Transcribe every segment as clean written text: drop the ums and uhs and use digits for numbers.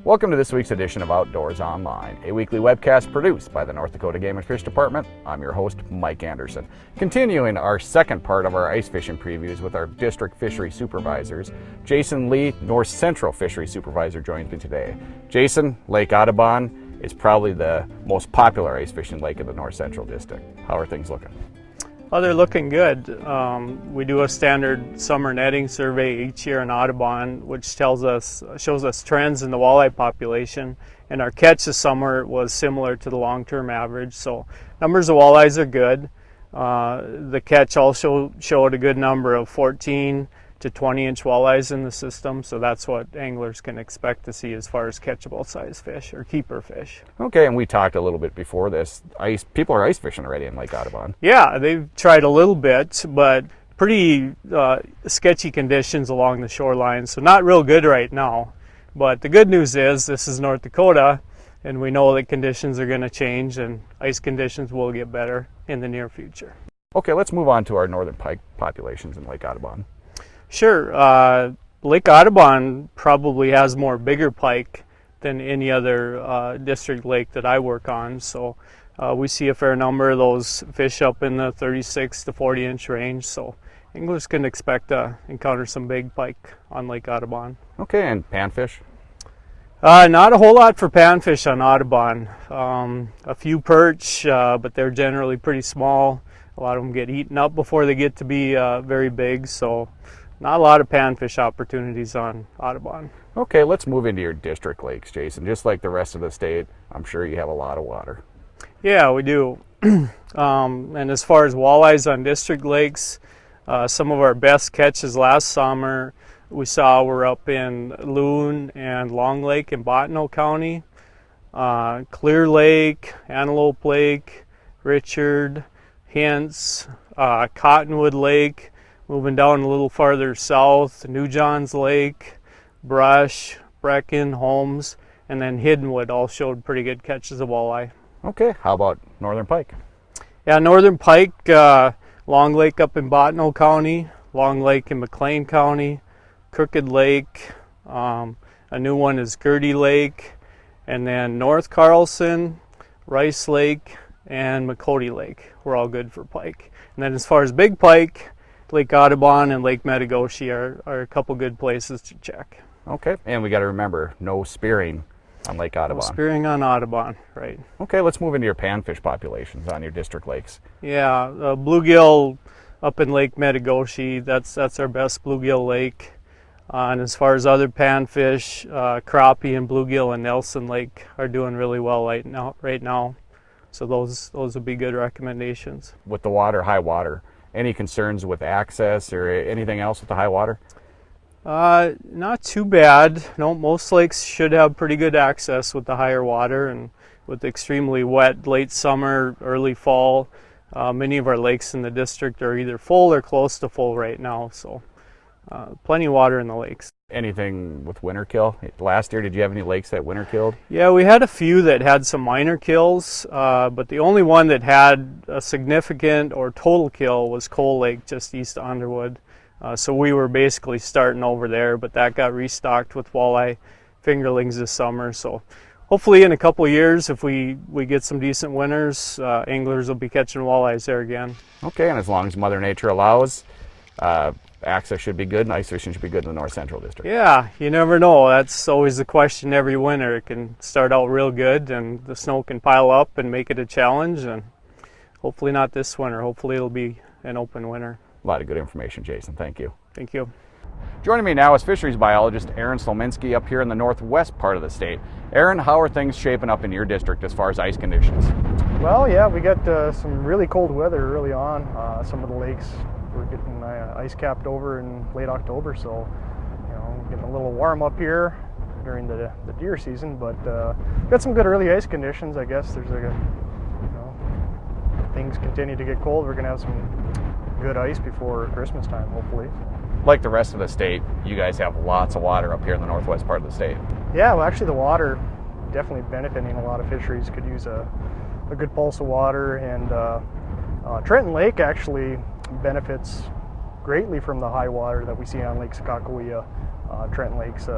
Welcome to this week's edition of Outdoors Online, a weekly webcast produced by the North Dakota Game and Fish Department. I'm your host, Mike Anderson. Continuing our second part of our ice fishing previews with our district fishery supervisors, Jason Lee, North Central Fishery Supervisor, joins me today. Jason, Lake Audubon is probably the most popular ice fishing lake in the North Central District. How are things looking? Oh, they're looking good. We do a standard summer netting survey each year in Audubon, which shows us trends in the walleye population. And our catch this summer was similar to the long-term average. So numbers of walleyes are good. The catch also showed a good number of 14 to 20-inch walleyes in the system. So that's what anglers can expect to see as far as catchable size fish or keeper fish. Okay, and we talked a little bit before this. People are ice fishing already in Lake Audubon. Yeah, they've tried a little bit, but pretty sketchy conditions along the shoreline, so not real good right now. But the good news is this is North Dakota, and we know that conditions are going to change and ice conditions will get better in the near future. Okay, let's move on to our northern pike populations in Lake Audubon. Sure. Lake Audubon probably has more bigger pike than any other district lake that I work on, so we see a fair number of those fish up in the 36 to 40 inch range, so anglers can expect to encounter some big pike on Lake Audubon. Okay, and panfish? Not a whole lot for panfish on Audubon. A few perch, but they're generally pretty small. A lot of them get eaten up before they get to be very big, so not a lot of panfish opportunities on Audubon. Okay, let's move into your district lakes, Jason. Just like the rest of the state, I'm sure you have a lot of water. Yeah, we do. And as far as walleyes on district lakes, some of our best catches last summer we saw were up in Loon and Long Lake in Bottineau County, Clear Lake, Antelope Lake, Richard, Hintz, Cottonwood Lake, moving down a little farther south, New Johns Lake, Brush, Brecken, Holmes, and then Hiddenwood all showed pretty good catches of walleye. Okay, how about northern pike? Yeah, northern pike, Long Lake up in Bottineau County, Long Lake in McLean County, Crooked Lake, a new one is Gertie Lake, and then North Carlson, Rice Lake, and Makoti Lake were all good for pike. And then as far as big pike, Lake Audubon and Lake Metagoshi are a couple good places to check. Okay, and we got to remember, no spearing on Lake Audubon. No spearing on Audubon, right. Okay, let's move into your panfish populations on your district lakes. Yeah, bluegill up in Lake Metagoshi, that's our best bluegill lake. And as far as other panfish, crappie and bluegill in Nelson Lake are doing really well right now. So those would be good recommendations. With the water, high water, any concerns with access or anything else with the high water? Not too bad. No, most lakes should have pretty good access with the higher water, and with extremely wet late summer, early fall, many of our lakes in the district are either full or close to full right now, so plenty of water in the lakes. Anything with winter kill? Last year, did you have any lakes that winter killed? Yeah, we had a few that had some minor kills, but the only one that had a significant or total kill was Coal Lake just east of Underwood. So we were basically starting over there, but that got restocked with walleye fingerlings this summer. So hopefully in a couple of years, if we get some decent winters, anglers will be catching walleyes there again. Okay, and as long as Mother Nature allows, access should be good and ice fishing should be good in the North Central District. Yeah, you never know. That's always the question every winter. It can start out real good and the snow can pile up and make it a challenge, and hopefully not this winter. Hopefully it'll be an open winter. A lot of good information, Jason. Thank you. Thank you. Joining me now is fisheries biologist Aaron Slominski up here in the northwest part of the state. Aaron, how are things shaping up in your district as far as ice conditions? Well, yeah, we got some really cold weather early on. Some of the lakes were getting ice capped over in late October, so getting a little warm up here during the deer season. But got some good early ice conditions. I guess there's things continue to get cold. We're gonna have some good ice before Christmas time, hopefully. Like the rest of the state, you guys have lots of water up here in the northwest part of the state. Yeah, well, actually the water definitely benefiting a lot of fisheries. Could use a good pulse of water, and Trenton Lake actually benefits greatly from the high water that we see on Lake Sakakawea. Trenton Lake's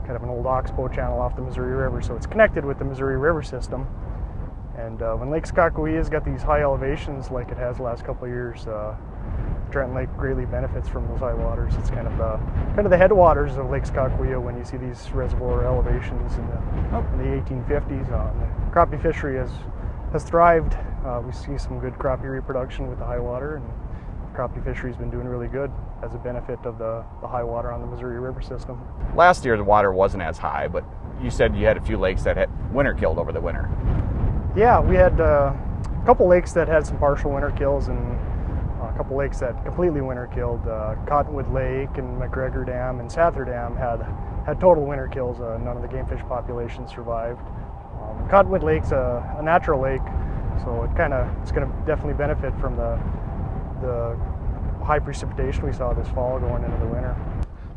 kind of an old oxbow channel off the Missouri River, so it's connected with the Missouri River system. And when Lake Sakakawea's got these high elevations like it has the last couple of years, Trenton Lake greatly benefits from those high waters. It's kind of the headwaters of Lake Sakakawea when you see these reservoir elevations in the 1850s. The crappie fishery has thrived. We see some good crappie reproduction with the high water, and crappie fishery's been doing really good as a benefit of the high water on the Missouri River system. Last year the water wasn't as high, but you said you had a few lakes that had winter killed over the winter. Yeah, we had a couple lakes that had some partial winter kills, and a couple lakes that completely winter killed. Hiddenwood Lake and McGregor Dam and Sather Dam had total winter kills. None of the game fish populations survived. Hiddenwood Lake's a natural lake, so it's going to definitely benefit from the high precipitation we saw this fall going into the winter.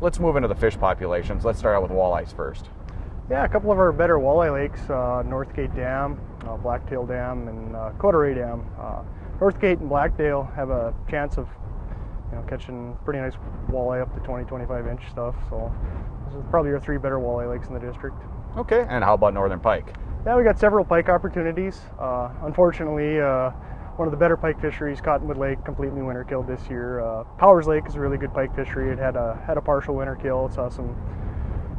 Let's move into the fish populations. Let's start out with walleyes first. Yeah, a couple of our better walleye lakes, Northgate Dam, Blacktail Dam, and Dakota Dam. Northgate and Blacktail have a chance of catching pretty nice walleye up to 20-25 inch stuff, so those are probably our three better walleye lakes in the district. Okay, and how about northern pike? Yeah, we got several pike opportunities. Unfortunately, one of the better pike fisheries, Cottonwood Lake, completely winter killed this year. Powers Lake is a really good pike fishery. It had a partial winter kill. It saw some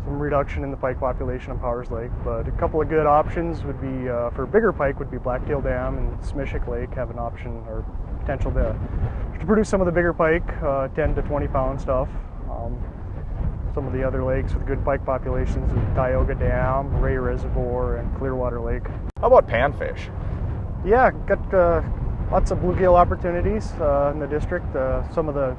reduction in the pike population on Powers Lake, but a couple of good options would be for bigger pike would be Blacktail Dam and Smishik Lake have an option or potential to produce some of the bigger pike, 10 to 20 pound stuff. Some of the other lakes with good pike populations are Tioga Dam, Ray Reservoir, and Clearwater Lake. How about panfish? Yeah, got lots of bluegill opportunities in the district. Some of the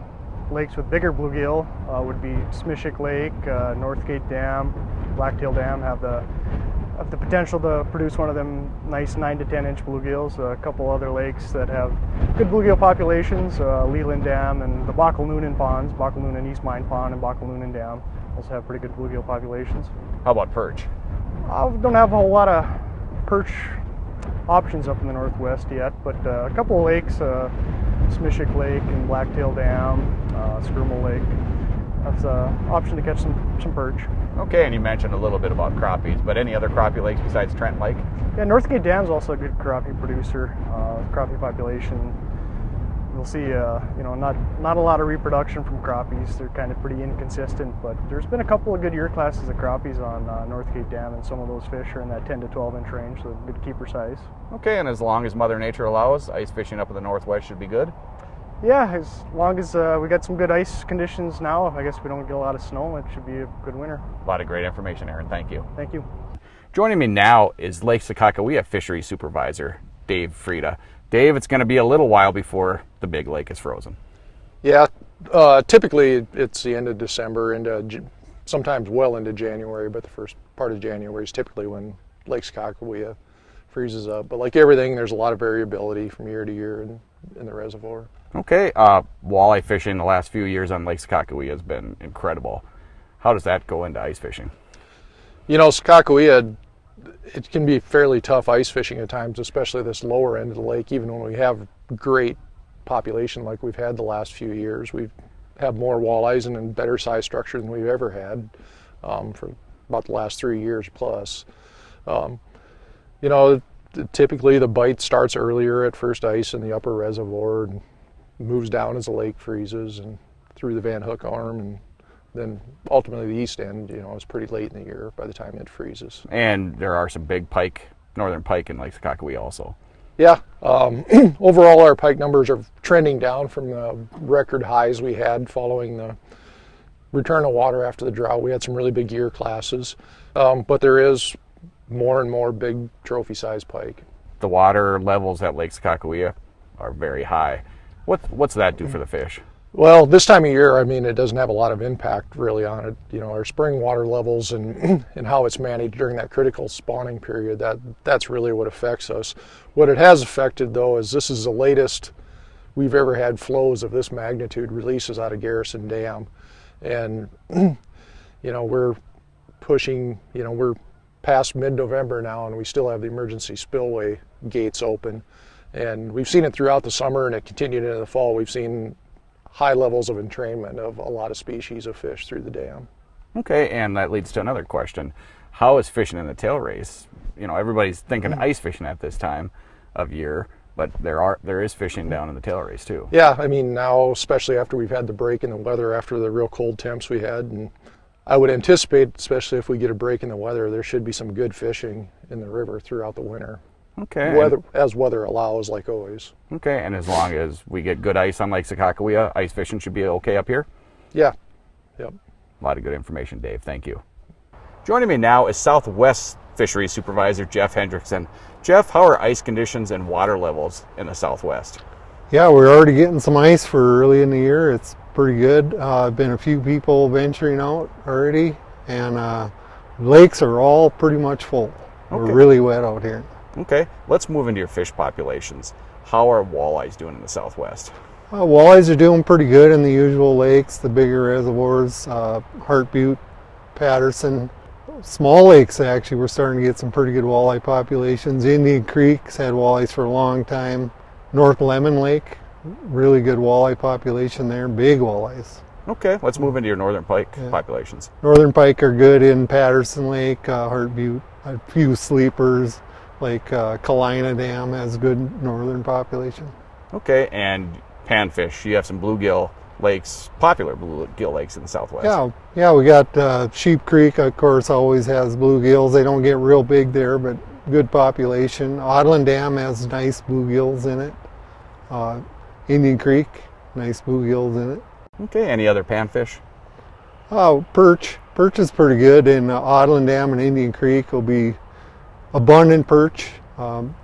lakes with bigger bluegill would be Smishik Lake, Northgate Dam, Blacktail Dam have the potential to produce one of them nice 9 to 10 inch bluegills. A couple other lakes that have good bluegill populations, Leland Dam and the Bockaloonan ponds, Bockaloonan East Mine Pond and Bockaloonan Dam also have pretty good bluegill populations. How about perch? We don't have a whole lot of perch options up in the northwest yet, but a couple of lakes, Smishik Lake and Blacktail Dam, Skirmal Lake. That's an option to catch some perch. Okay, and you mentioned a little bit about crappies, but any other crappie lakes besides Trenton Lake? Yeah, Northgate Dam is also a good crappie producer. Crappie population, you'll see, not a lot of reproduction from crappies. They're kind of pretty inconsistent, but there's been a couple of good year classes of crappies on Northgate Dam, and some of those fish are in that 10 to 12 inch range, so good keeper size. Okay, and as long as Mother Nature allows, ice fishing up in the northwest should be good? Yeah, as long as we got some good ice conditions now, I guess we don't get a lot of snow, it should be a good winter. A lot of great information, Aaron. Thank you. Thank you. Joining me now is Lake Sakakawea Fisheries Supervisor, Dave Frieda. Dave, it's going to be a little while before the big lake is frozen. Yeah, typically it's the end of December, into sometimes well into January, but the first part of January is typically when Lake Sakakawea freezes up. But like everything, there's a lot of variability from year to year in the reservoir. Okay, walleye fishing the last few years on Lake Sakakawea has been incredible. How does that go into ice fishing? Sakakawea, it can be fairly tough ice fishing at times, especially this lower end of the lake. Even when we have great population like we've had the last few years, we have more walleyes and in better size structure than we've ever had for about the last 3 years plus. Typically the bite starts earlier at first ice in the upper reservoir and moves down as the lake freezes and through the Van Hook arm, and then ultimately the east end, is pretty late in the year by the time it freezes. And there are some big pike, northern pike in Lake Sakakawea also. Yeah, overall our pike numbers are trending down from the record highs we had following the return of water after the drought. We had some really big year classes, but there is more and more big trophy size pike. The water levels at Lake Sakakawea are very high. What's that do for the fish? Well, this time of year, it doesn't have a lot of impact really on it. Our spring water levels and how it's managed during that critical spawning period, that's really what affects us. What it has affected, though, is this is the latest we've ever had flows of this magnitude releases out of Garrison Dam. And, we're pushing, we're past mid-November now, and we still have the emergency spillway gates open. And we've seen it throughout the summer, and it continued into the fall. We've seen high levels of entrainment of a lot of species of fish through the dam. Okay, and that leads to another question. How is fishing in the tail race? You know, everybody's thinking ice fishing at this time of year, but there is fishing down in the tail race too. Yeah, I mean now, especially after we've had the break in the weather after the real cold temps we had, and I would anticipate, especially if we get a break in the weather, there should be some good fishing in the river throughout the winter. Okay. As weather allows, like always. Okay, and as long as we get good ice on Lake Sakakawea, ice fishing should be okay up here? Yeah. Yep. A lot of good information, Dave. Thank you. Joining me now is Southwest Fisheries Supervisor Jeff Hendrickson. Jeff, how are ice conditions and water levels in the Southwest? Yeah, we're already getting some ice for early in the year. It's pretty good. Been a few people venturing out already, and lakes are all pretty much full. Okay. We're really wet out here. Okay, let's move into your fish populations. How are walleyes doing in the Southwest? Walleyes are doing pretty good in the usual lakes, the bigger reservoirs, Heart Butte, Patterson. Small lakes, actually, we're starting to get some pretty good walleye populations. Indian Creek's had walleyes for a long time. North Lemon Lake, really good walleye population there, big walleyes. Okay, let's move into your northern pike populations. Northern pike are good in Patterson Lake, Heart Butte, a few sleepers, like Makoti Dam has good northern population. Okay, and panfish, you have some bluegill lakes, popular bluegill lakes in the Southwest. Yeah, we got Sheep Creek, of course, always has bluegills. They don't get real big there, but good population. Odland Dam has nice bluegills in it. Indian Creek, nice bluegills in it. Okay, any other panfish? Perch. Perch is pretty good in Odland Dam and Indian Creek will be abundant perch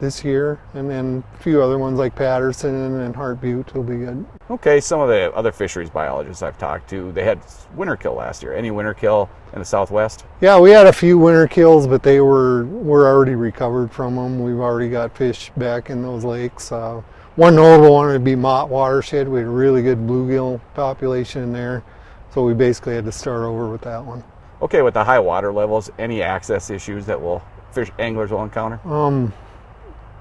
this year, and then a few other ones like Patterson and Heart Butte will be good. Okay, some of the other fisheries biologists I've talked to, they had winter kill last year. Any winter kill in the Southwest? Yeah, we had a few winter kills, but we're already recovered from them. We've already got fish back in those lakes. One notable one would be Mott Watershed. We had a really good bluegill population in there, so we basically had to start over with that one. Okay, with the high water levels, any access issues that anglers will encounter?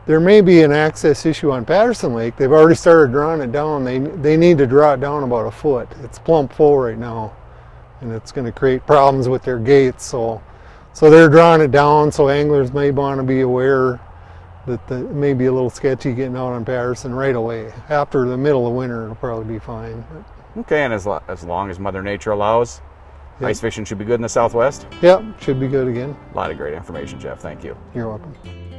There may be an access issue on Patterson Lake. They've already started drawing it down. They need to draw it down about a foot. It's plump full right now, and it's going to create problems with their gates. So they're drawing it down. So anglers may want to be aware that it may be a little sketchy getting out on Patterson right away. After the middle of winter, it'll probably be fine. Okay, and as long as Mother Nature allows, ice fishing should be good in the Southwest? Yep, should be good again. A lot of great information, Jeff. Thank you. You're welcome.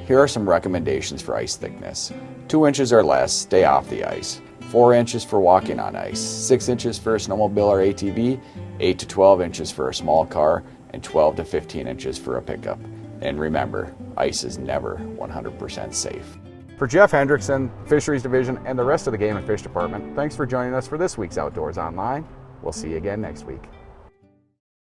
Here are some recommendations for ice thickness. 2 inches or less, stay off the ice. 4 inches for walking on ice. 6 inches for a snowmobile or ATV. 8 to 12 inches for a small car. And 12 to 15 inches for a pickup. And remember, ice is never 100% safe. For Jeff Hendrickson, Fisheries Division, and the rest of the Game and Fish Department, thanks for joining us for this week's Outdoors Online. We'll see you again next week.